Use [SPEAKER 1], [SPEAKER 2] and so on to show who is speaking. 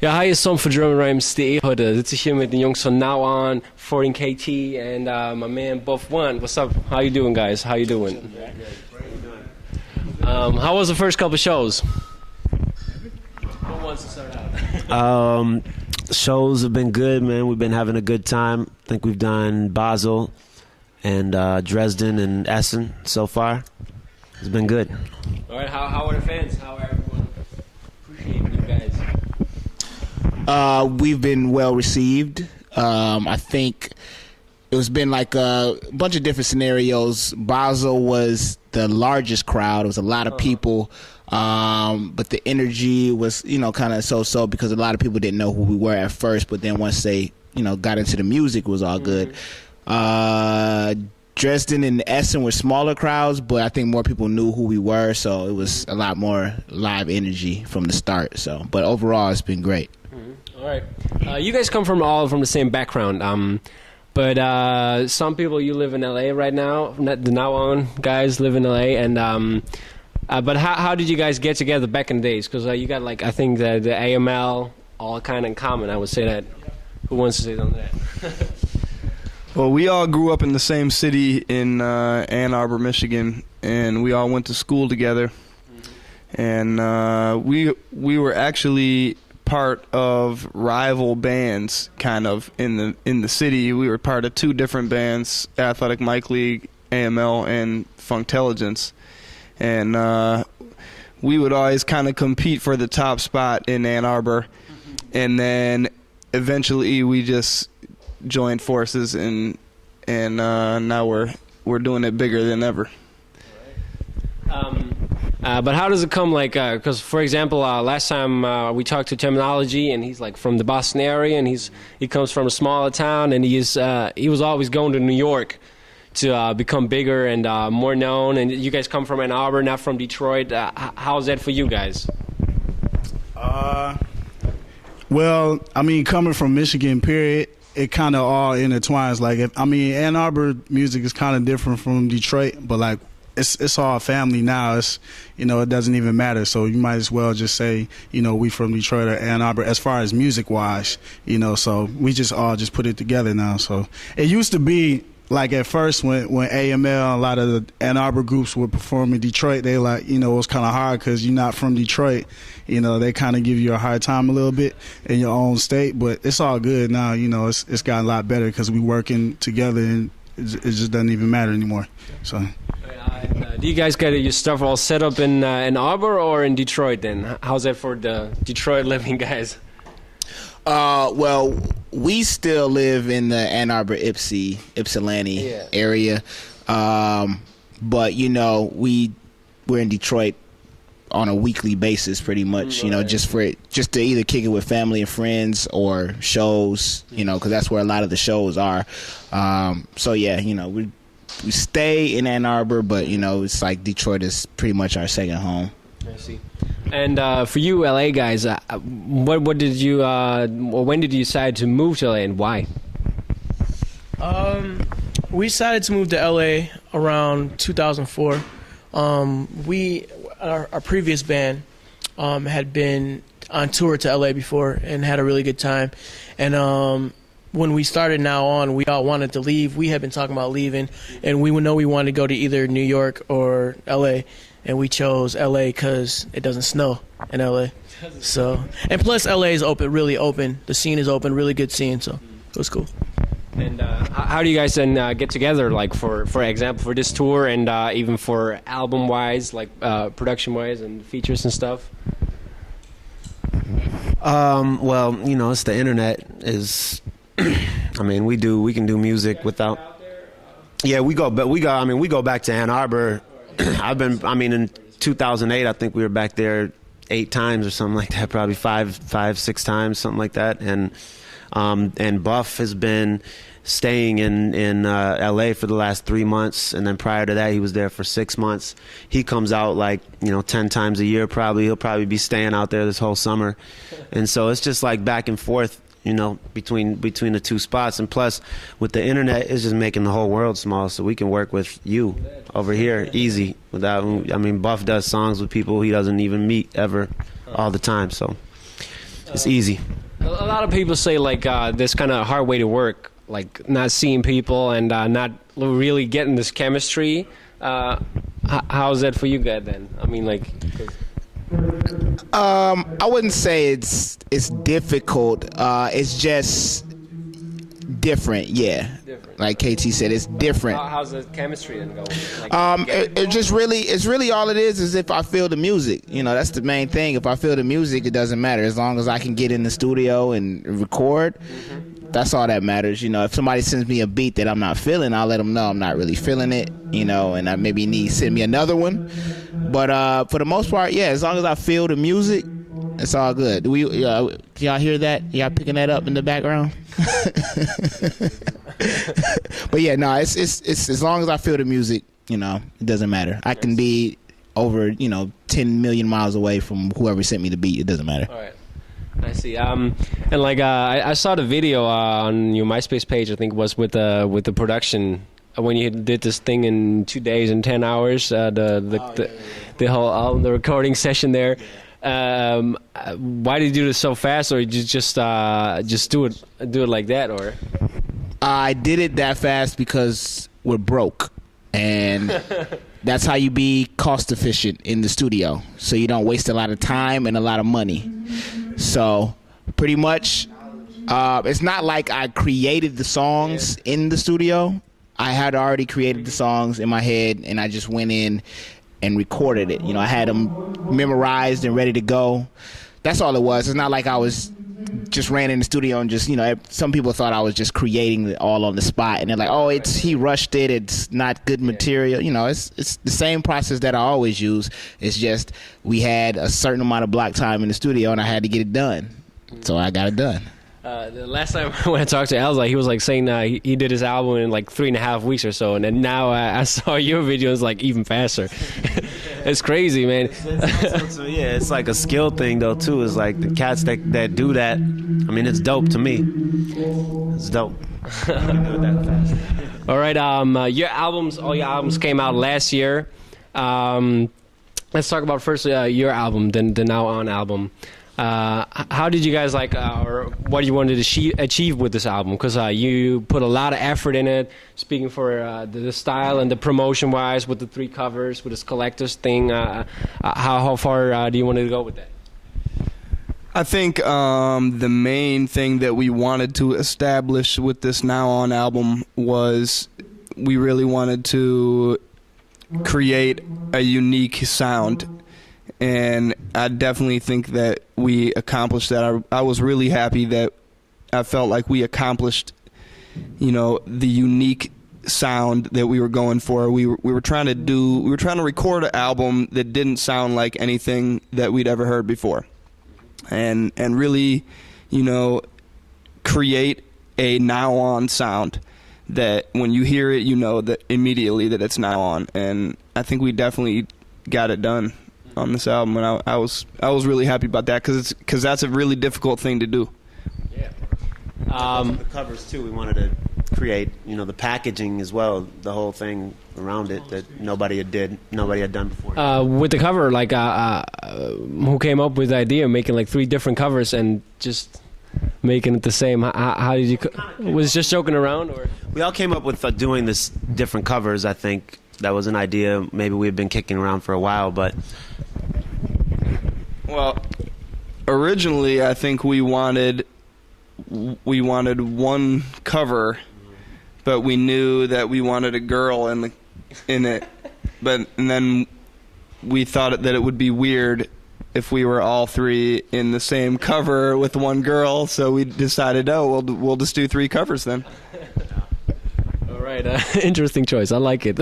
[SPEAKER 1] Ja, hi, ist Som für GermanRhymes.de. Heute sitze ich hier mit den Jungs von Now On, 14KT, and my man Buff One. What's up? How you doing, guys? How you doing? How was the first couple shows? Who wants to start out?
[SPEAKER 2] Shows have been good, man. We've been having a good time. I think we've done Basel and Dresden and Essen so far. It's been good.
[SPEAKER 1] All right, how are the fans? How are everyone appreciating you guys?
[SPEAKER 3] We've been well received. I think it was been like a bunch of different scenarios. Basel was the largest crowd. It was a lot of people, but the energy was, kind of so-so because a lot of people didn't know who we were at first. But then once they, got into the music, it was all good. Dresden and Essen were smaller crowds, but I think more people knew who we were, so it was a lot more live energy from the start. So, but overall, it's been great.
[SPEAKER 1] All right, you guys come all from the same background, but some people, you live in LA right now. The Now On guys live in LA, and but how did you guys get together back in the days? Because you got I think the AML all kind of in common. I would say that. Who wants to say something to that?
[SPEAKER 4] Well, we all grew up in the same city in Ann Arbor, Michigan, and we all went to school together. And we were actually part of rival bands, kind of in the city. We were part of two different bands: Athletic Mike League, AML, and Funktelligence. And we would always kind of compete for the top spot in Ann Arbor, and then eventually we just joined forces, and now we're doing it bigger than ever.
[SPEAKER 1] But how does it come? Because for example, last time we talked to Terminology, and he's from the Boston area, and he comes from a smaller town, and he was always going to New York to become bigger and more known. And you guys come from Ann Arbor, not from Detroit. How is that for you guys?
[SPEAKER 5] Well, I mean, coming from Michigan, period, it kind of all intertwines. Ann Arbor music is kind of different from Detroit, but it's all family now. It's it doesn't even matter. So you might as well just say we from Detroit or Ann Arbor as far as music wise. So we just all just put it together now. So it used to be at first when AML, a lot of the Ann Arbor groups would perform in Detroit, they it was kind of hard because you're not from Detroit. They kind of give you a hard time a little bit in your own state, but it's all good now. It's gotten a lot better because we working together, and it just doesn't even matter anymore. So.
[SPEAKER 1] Do you guys get your stuff all set up in Ann Arbor or in Detroit then? How's that for the Detroit living guys?
[SPEAKER 3] Well, we still live in the Ann Arbor, Ypsilanti area. But, we're in Detroit on a weekly basis pretty much,
[SPEAKER 1] right.
[SPEAKER 3] just to either kick it with family and friends or shows, because that's where a lot of the shows are. So, yeah, we stay in Ann Arbor, but, it's Detroit is pretty much our second home.
[SPEAKER 1] I see. And for you LA guys, what did you when did you decide to move to LA, and why?
[SPEAKER 6] We decided to move to LA around 2004. Our previous band had been on tour to LA before and had a really good time. And when we started Now On, we all wanted to leave. We had been talking about leaving, and we would know we wanted to go to either New York or LA. And we chose LA because it doesn't snow in LA. So, and plus LA is really open. The scene is open, really good scene. So it was cool.
[SPEAKER 1] And how do you guys then get together? For example, for this tour, and even for album wise, production wise, and features and stuff.
[SPEAKER 2] Well, it's the internet. We can do music without. Yeah, we go back to Ann Arbor. In 2008, I think we were back there 8 times or something like that, probably five, 6 times, something like that. And Buff has been staying in LA for the last 3 months, and then prior to that, he was there for 6 months. He comes out 10 times a year probably. He'll probably be staying out there this whole summer, and so it's just back and forth. Between the two spots, and plus with the internet, it's just making the whole world small, so we can work with you over here easy without. Buff does songs with people he doesn't even meet ever all the time. So It's easy.
[SPEAKER 1] A lot of people say like this kind of hard way to work, like not seeing people and not really getting this chemistry. How's that for you guys then? I mean, like.
[SPEAKER 3] I wouldn't say it's difficult. It's just different. Yeah.
[SPEAKER 1] Different.
[SPEAKER 3] Like KT said, it's different.
[SPEAKER 1] How's the chemistry then going? Like,
[SPEAKER 3] It's really all it is if I feel the music. You know, that's the main thing. If I feel the music, it doesn't matter. As long as I can get in the studio and record, that's all that matters. You know, if somebody sends me a beat that I'm not feeling, I'll let them know I'm not really feeling it. You know, and I maybe need to send me another one. But for the most part, yeah, as long as I feel the music, it's all good. Can y'all hear that? Y'all picking that up in the background? But yeah, no, it's as long as I feel the music, you know, it doesn't matter. I can be over, 10 million miles away from whoever sent me the beat. It doesn't matter.
[SPEAKER 1] All right. I see. And like I saw the video on your MySpace page. I think it was with the production when you did this thing in 2 days and 10 hours. The whole album, the recording session there. Why did you do this so fast, or did you just do it like that, or?
[SPEAKER 3] I did it that fast because we're broke, and that's how you be cost efficient in the studio, so you don't waste a lot of time and a lot of money. So pretty much, it's not like I created the songs in the studio. I had already created the songs in my head, and I just went in and recorded it. I had them memorized and ready to go. That's all it was. It's not like I was just ran in the studio and just, some people thought I was just creating it all on the spot, and they're like, oh, he rushed it, it's not good material. It's the same process that I always use. It's just we had a certain amount of block time in the studio, and I had to get it done. So I got it done.
[SPEAKER 1] The last time when I talked to Elza, he was like saying he did his album in like 3.5 weeks or so, and then now I saw your videos like even faster. It's crazy, man.
[SPEAKER 2] It's like a skill thing though too. It's like the cats that do that. I mean, it's dope to me. It's dope.
[SPEAKER 1] All right, all your albums came out last year. Let's talk about first your album, then the Now On album. How did you guys or what do you wanted to achieve with this album? Because you put a lot of effort in it, speaking for the style and the promotion wise with the 3 covers, with this collector's thing. How far do you want to go with that?
[SPEAKER 4] I think the main thing that we wanted to establish with this Now On album was we really wanted to create a unique sound. And I definitely think that we accomplished that. I was really happy that I felt like we accomplished, the unique sound that we were going for. We were trying to record an album that didn't sound like anything that we'd ever heard before, and really, create a Now On sound that when you hear it, you know that immediately that it's Now On. And I think we definitely got it done on this album, and I was really happy about that because that's a really difficult thing to do.
[SPEAKER 2] Yeah. The covers too. We wanted to create, the packaging as well, the whole thing around it that nobody had done before. With
[SPEAKER 1] the cover, who came up with the idea of making like 3 different covers and just making it the same? How did you? Was it just joking around, or?
[SPEAKER 2] We all came up with doing this different covers. I think that was an idea maybe we had been kicking around for a while, but.
[SPEAKER 4] Well, originally I think we wanted one cover, but we knew that we wanted a girl in it. And then we thought that it would be weird if we were all 3 in the same cover with one girl, so we decided, we'll just do 3 covers then.
[SPEAKER 1] All right, interesting choice. I like it.